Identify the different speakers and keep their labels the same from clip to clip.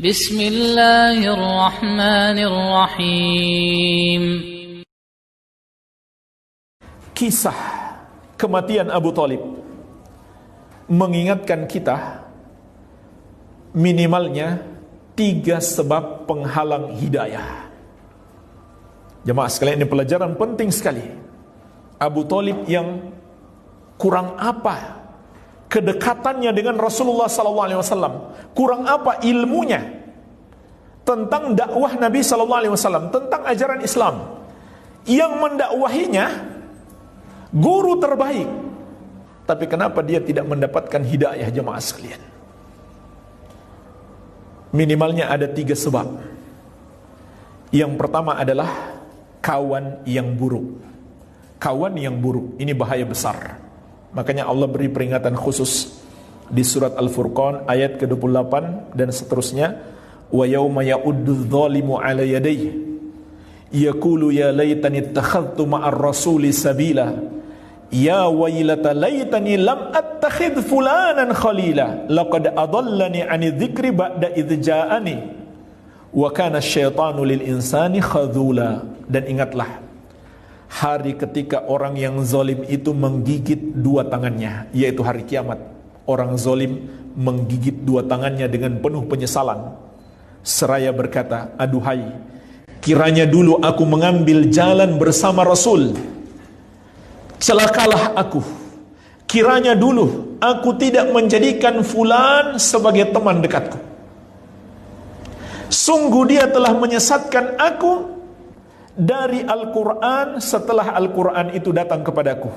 Speaker 1: Bismillahirrahmanirrahim.
Speaker 2: Kisah kematian Abu Thalib mengingatkan kita minimalnya 3 sebab penghalang hidayah. Jemaah sekalian, ini pelajaran penting sekali. Abu Thalib yang kurang apa kedekatannya dengan Rasulullah SAW, kurang apa ilmunya tentang dakwah Nabi SAW, tentang ajaran Islam. Yang mendakwahinya guru terbaik, tapi kenapa dia tidak mendapatkan hidayah? Jemaah sekalian, minimalnya ada 3 sebab. Yang pertama adalah kawan yang buruk. Kawan yang buruk ini bahaya besar. Makanya Allah beri peringatan khusus di surat Al-Furqan ayat ke-28 dan seterusnya. Wa yauma ya'uddu dzalimu 'ala yadayhi yaqulu ya laitani ittakhadhtu ma'ar rasuli sabila ya wailata laitani lam attakhidh fulanan khalila laqad adallani 'ani dzikri ba'da idz ja'ani wa kana asyaitanu lil insani khadzula. Dan ingatlah hari ketika orang yang zalim itu menggigit 2 tangannya, yaitu hari kiamat. Orang zalim menggigit 2 tangannya dengan penuh penyesalan, seraya berkata, aduhai, kiranya dulu aku mengambil jalan bersama Rasul, celakalah aku. Kiranya dulu aku tidak menjadikan fulan sebagai teman dekatku. Sungguh dia telah menyesatkan aku dari Al-Quran setelah Al-Quran itu datang kepadaku.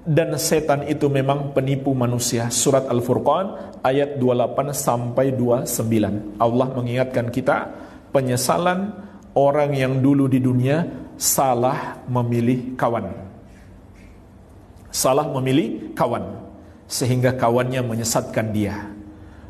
Speaker 2: Dan setan itu memang penipu manusia. Surat Al-Furqan ayat 28 sampai 29. Allah mengingatkan kita penyesalan orang yang dulu di dunia salah memilih kawan. Salah memilih kawan sehingga kawannya menyesatkan dia.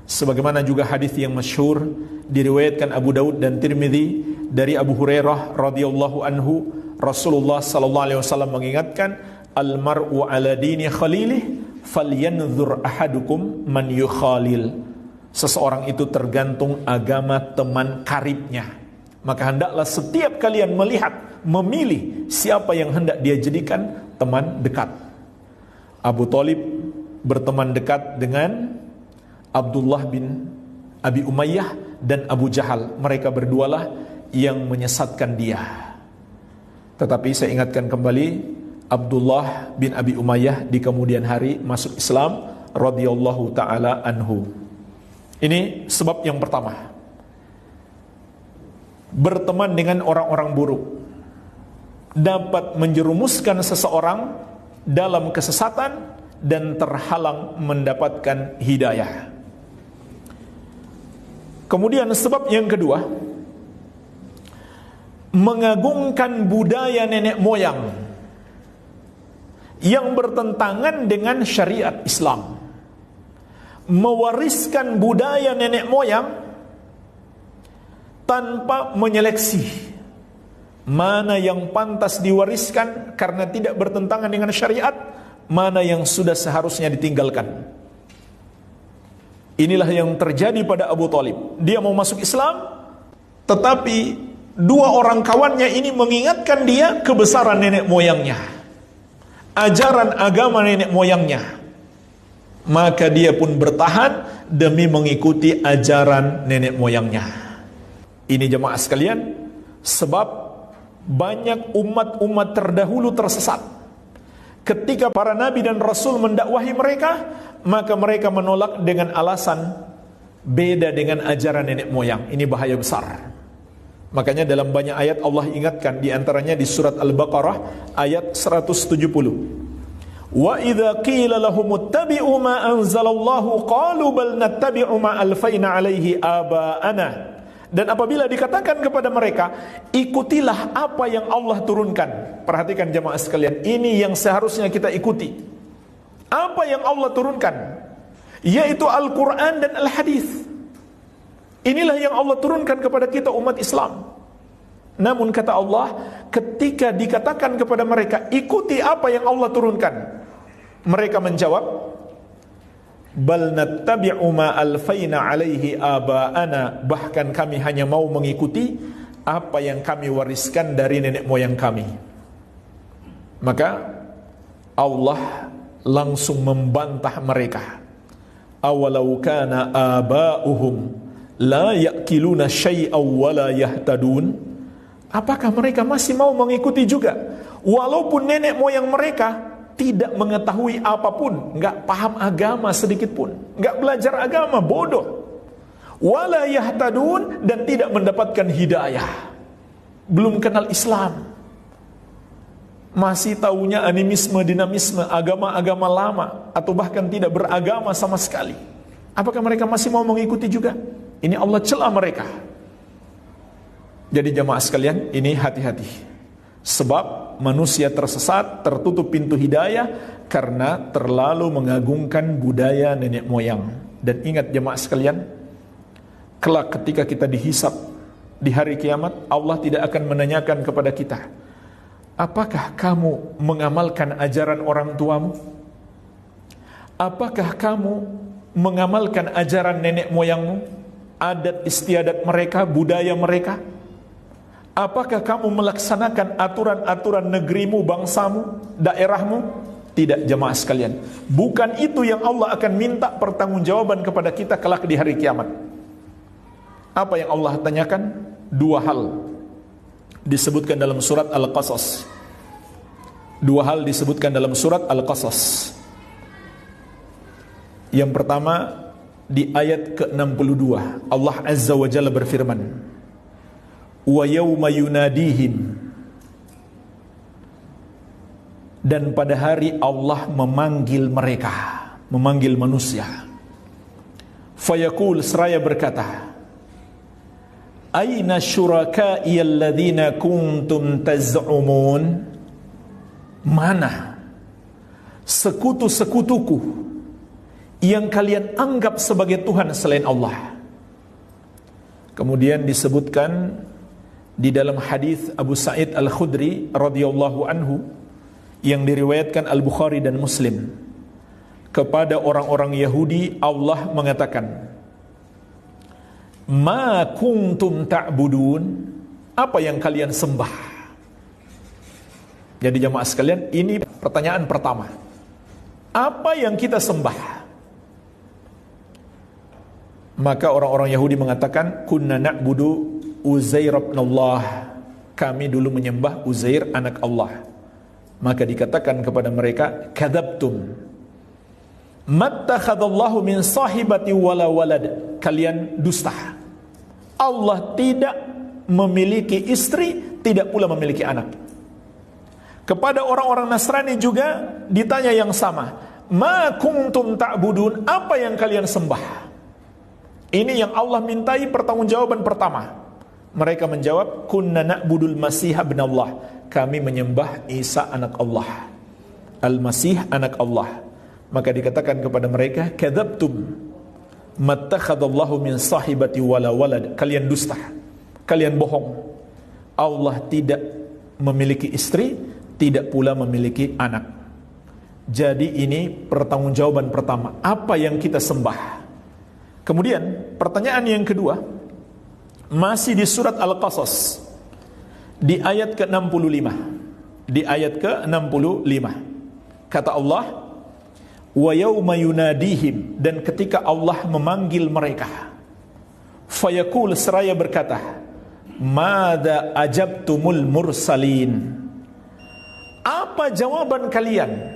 Speaker 2: Sebagaimana juga hadis yang masyhur diriwayatkan Abu Daud dan Tirmidzi dari Abu Hurairah radhiyallahu anhu, Rasulullah sallallahu alaihi wasallam mengingatkan, al-mar'u ala dini khalilih falyanzur ahadukum man yukhalil. Seseorang itu tergantung agama teman karibnya. Maka hendaklah setiap kalian melihat, memilih siapa yang hendak dia jadikan teman dekat. Abu Thalib berteman dekat dengan Abdullah bin Abi Umayyah dan Abu Jahal. Mereka berdualah yang menyesatkan dia. Tetapi saya ingatkan kembali, Abdullah bin Abi Umayyah di kemudian hari masuk Islam radhiyallahu taala anhu. Ini sebab yang pertama. Berteman dengan orang-orang buruk dapat menjerumuskan seseorang dalam kesesatan dan terhalang mendapatkan hidayah. Kemudian sebab yang kedua, mengagungkan budaya nenek moyang yang bertentangan dengan syariat Islam. Mewariskan budaya nenek moyang tanpa menyeleksi mana yang pantas diwariskan karena tidak bertentangan dengan syariat, mana yang sudah seharusnya ditinggalkan. Inilah yang terjadi pada Abu Thalib. Dia mau masuk Islam, tetapi 2 orang kawannya ini mengingatkan dia kebesaran nenek moyangnya, ajaran agama nenek moyangnya. Maka dia pun bertahan demi mengikuti ajaran nenek moyangnya. Ini jemaah sekalian, sebab banyak umat-umat terdahulu tersesat. Ketika para nabi dan rasul mendakwahi mereka, maka mereka menolak dengan alasan beda dengan ajaran nenek moyang. Ini bahaya besar. Makanya dalam banyak ayat Allah ingatkan, di antaranya di surat Al-Baqarah ayat 170. Wa idza qila lahum ittabi'u ma anzalallahu qalu bal nattabi'u ma alfaina alaihi aba'ana. Dan apabila dikatakan kepada mereka, ikutilah apa yang Allah turunkan. Perhatikan jemaah sekalian, ini yang seharusnya kita ikuti. Apa yang Allah turunkan, yaitu Al-Quran dan Al-Hadis. Inilah yang Allah turunkan kepada kita umat Islam. Namun kata Allah, ketika dikatakan kepada mereka, ikuti apa yang Allah turunkan, mereka menjawab, bal nattabi'u ma alfaina alaihi aba'ana, bahkan kami hanya mau mengikuti apa yang kami wariskan dari nenek moyang kami. Maka Allah langsung membantah mereka. Awalau kana aba'uhum la ya'kiluna syai'aw wa la yahtadun. Apakah mereka masih mau mengikuti juga walaupun nenek moyang mereka tidak mengetahui apapun, enggak paham agama sedikit pun, enggak belajar agama, bodoh. Wala yahtadun, dan tidak mendapatkan hidayah. Belum kenal Islam. Masih taunya animisme, dinamisme, agama-agama lama, atau bahkan tidak beragama sama sekali. Apakah mereka masih mau mengikuti juga? Ini Allah cela mereka. Jadi jamaah sekalian, ini hati-hati. Sebab manusia tersesat, tertutup pintu hidayah karena terlalu mengagungkan budaya nenek moyang. Dan ingat jemaah sekalian, kelak ketika kita dihisab di hari kiamat, Allah tidak akan menanyakan kepada kita, apakah kamu mengamalkan ajaran orang tuamu? Apakah kamu mengamalkan ajaran nenek moyangmu, adat istiadat mereka, budaya mereka? Apakah kamu melaksanakan aturan-aturan negerimu, bangsamu, daerahmu? Tidak jemaah sekalian. Bukan itu yang Allah akan minta pertanggungjawaban kepada kita kelak di hari kiamat. Apa yang Allah tanyakan? Dua hal disebutkan dalam surat Al-Qasas. Dua hal disebutkan dalam surat Al-Qasas. Yang pertama di ayat ke-62, Allah Azza wa Jalla berfirman, wa yawma yunadihim, dan pada hari Allah memanggil mereka, memanggil manusia. Fayaqul, seraya berkata, aina syuraka'i alladhina kuntum taz'umun, mana sekutu-sekutuku yang kalian anggap sebagai Tuhan selain Allah. Kemudian disebutkan di dalam hadis Abu Sa'id Al-Khudri radhiyallahu anhu yang diriwayatkan Al-Bukhari dan Muslim, kepada orang-orang Yahudi Allah mengatakan, ma kuntum ta'budun, apa yang kalian sembah? Jadi jamaah sekalian, ini pertanyaan pertama. Apa yang kita sembah? Maka orang-orang Yahudi mengatakan, kunna na'budu Uzair ibn Allah, kami dulu menyembah Uzair anak Allah. Maka dikatakan kepada mereka, kadzabtum, mattakhadallahu min sahibati wala walad, kalian dusta. Allah tidak memiliki istri, tidak pula memiliki anak. Kepada orang-orang Nasrani juga ditanya yang sama, ma kuntum ta'budun, apa yang kalian sembah? Ini yang Allah mintai pertanggungjawaban pertama. Mereka menjawab, kunna na'budul Masih ibn Allah, kami menyembah Isa anak Allah, Al-Masih anak Allah. Maka dikatakan kepada mereka, kadzabtum, mattakhadallahu min sahibati wala walad, kalian dusta, kalian bohong. Allah tidak memiliki istri, tidak pula memiliki anak. Jadi ini pertanggungjawaban pertama, apa yang kita sembah. Kemudian pertanyaan yang kedua, masih di surat Al-Qasas, di ayat ke-65. Di ayat ke-65 kata Allah, wa yawma yunadihim, dan ketika Allah memanggil mereka, fayaqul, seraya berkata, madza ajabtumul mursalin, apa jawaban kalian?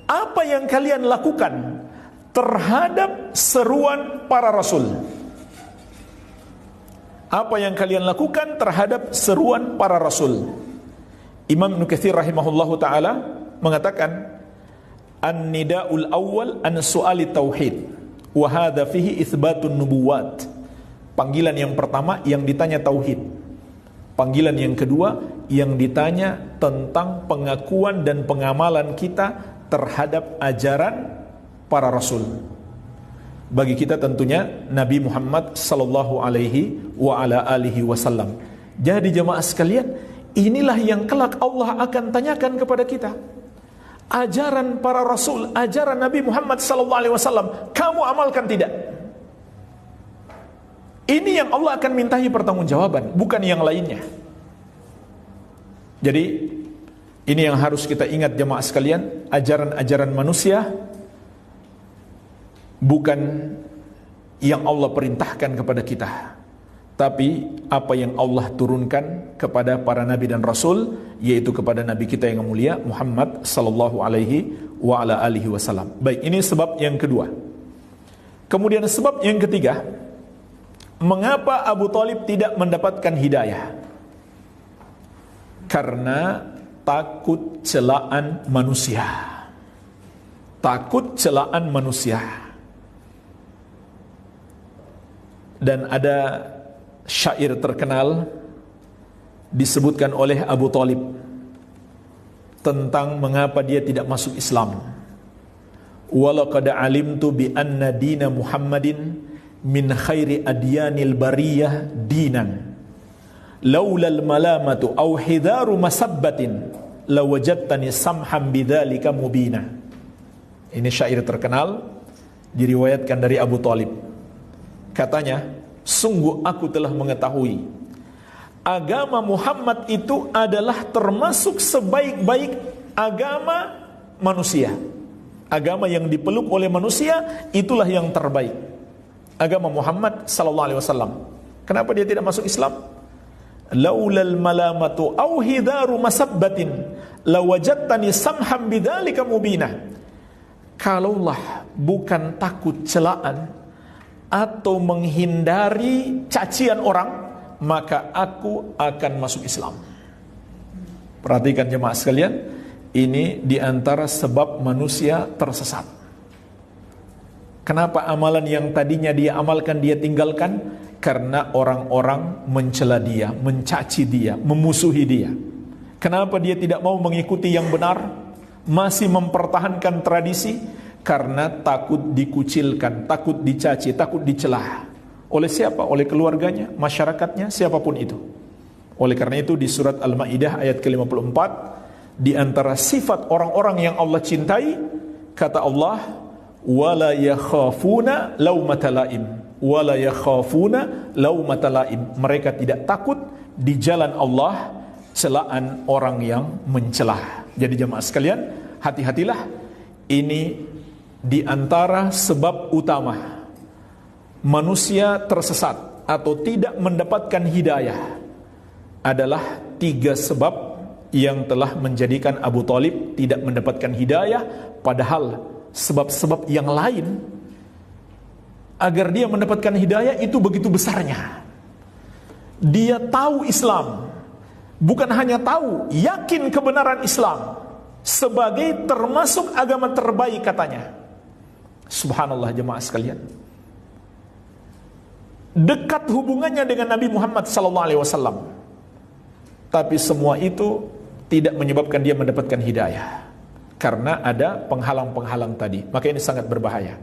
Speaker 2: Apa yang kalian lakukan terhadap seruan para rasul? Apa yang kalian lakukan terhadap seruan para rasul? Imam Ibnu Katsir rahimahullahu taala mengatakan, an-nida'ul awwal an su'ali tauhid wa hadza fihi itsbatun nubuwat. Panggilan yang pertama yang ditanya tauhid. Panggilan yang kedua yang ditanya tentang pengakuan dan pengamalan kita terhadap ajaran para rasul. Bagi kita tentunya Nabi Muhammad sallallahu alaihi wa ala alihi wasallam. Jadi jemaah sekalian, inilah yang kelak Allah akan tanyakan kepada kita. ajaran para rasul, ajaran Nabi Muhammad SAW, kamu amalkan tidak? Ini yang Allah akan mintai pertanggungjawaban, bukan yang lainnya. Jadi ini yang harus kita ingat jemaah sekalian, ajaran-ajaran manusia bukan yang Allah perintahkan kepada kita, tapi apa yang Allah turunkan kepada para nabi dan rasul, yaitu kepada nabi kita yang mulia Muhammad sallallahu alaihi wa ala alihi wasallam. Baik, ini sebab yang kedua. Kemudian sebab yang ketiga, mengapa Abu Thalib tidak mendapatkan hidayah? Karena takut celaan manusia. Takut celaan manusia. Dan ada syair terkenal disebutkan oleh Abu Thalib tentang mengapa dia tidak masuk Islam. Walaqad alimtu bi anna dina Muhammadin min khairi adyanil bariyah dinan. Laulal malamatu aw hidaru masabbatin lawajadtani samham bidzalika mubina. Ini syair terkenal diriwayatkan dari Abu Thalib. Katanya, sungguh aku telah mengetahui agama Muhammad itu adalah termasuk sebaik-baik agama manusia. Agama yang dipeluk oleh manusia itulah yang terbaik. Agama Muhammad sallallahu alaihi wasallam. Kenapa dia tidak masuk Islam? Laulal malamatu aw hidaru masabbatin lawajadtani samham bidzalika mubina. Kalaulah bukan takut celaan atau menghindari cacian orang, maka aku akan masuk Islam. Perhatikan jemaah sekalian, ini diantara sebab manusia tersesat. Kenapa amalan yang tadinya dia amalkan dia tinggalkan? Karena orang-orang mencela dia, mencaci dia, memusuhi dia. Kenapa dia tidak mau mengikuti yang benar, masih mempertahankan tradisi? Karena takut dikucilkan, takut dicaci, takut dicela. Oleh siapa? Oleh keluarganya, masyarakatnya, siapapun itu. Oleh karena itu di surat Al-Maidah ayat ke-54, di antara sifat orang-orang yang Allah cintai, kata Allah, wala yakhafuna laumata laim, wala yakhafuna laumata laim. Mereka tidak takut di jalan Allah celaan orang yang mencela. Jadi jemaah sekalian, hati-hatilah. Ini di antara sebab utama manusia tersesat atau tidak mendapatkan hidayah adalah 3 sebab yang telah menjadikan Abu Thalib tidak mendapatkan hidayah, padahal sebab-sebab yang lain agar dia mendapatkan hidayah itu begitu besarnya. Dia tahu Islam, bukan hanya tahu, yakin kebenaran Islam sebagai termasuk agama terbaik katanya. Subhanallah jemaah sekalian. Dekat hubungannya dengan Nabi Muhammad SAW. Tapi semua itu tidak menyebabkan dia mendapatkan hidayah. Karena ada penghalang-penghalang tadi. Maka ini sangat berbahaya.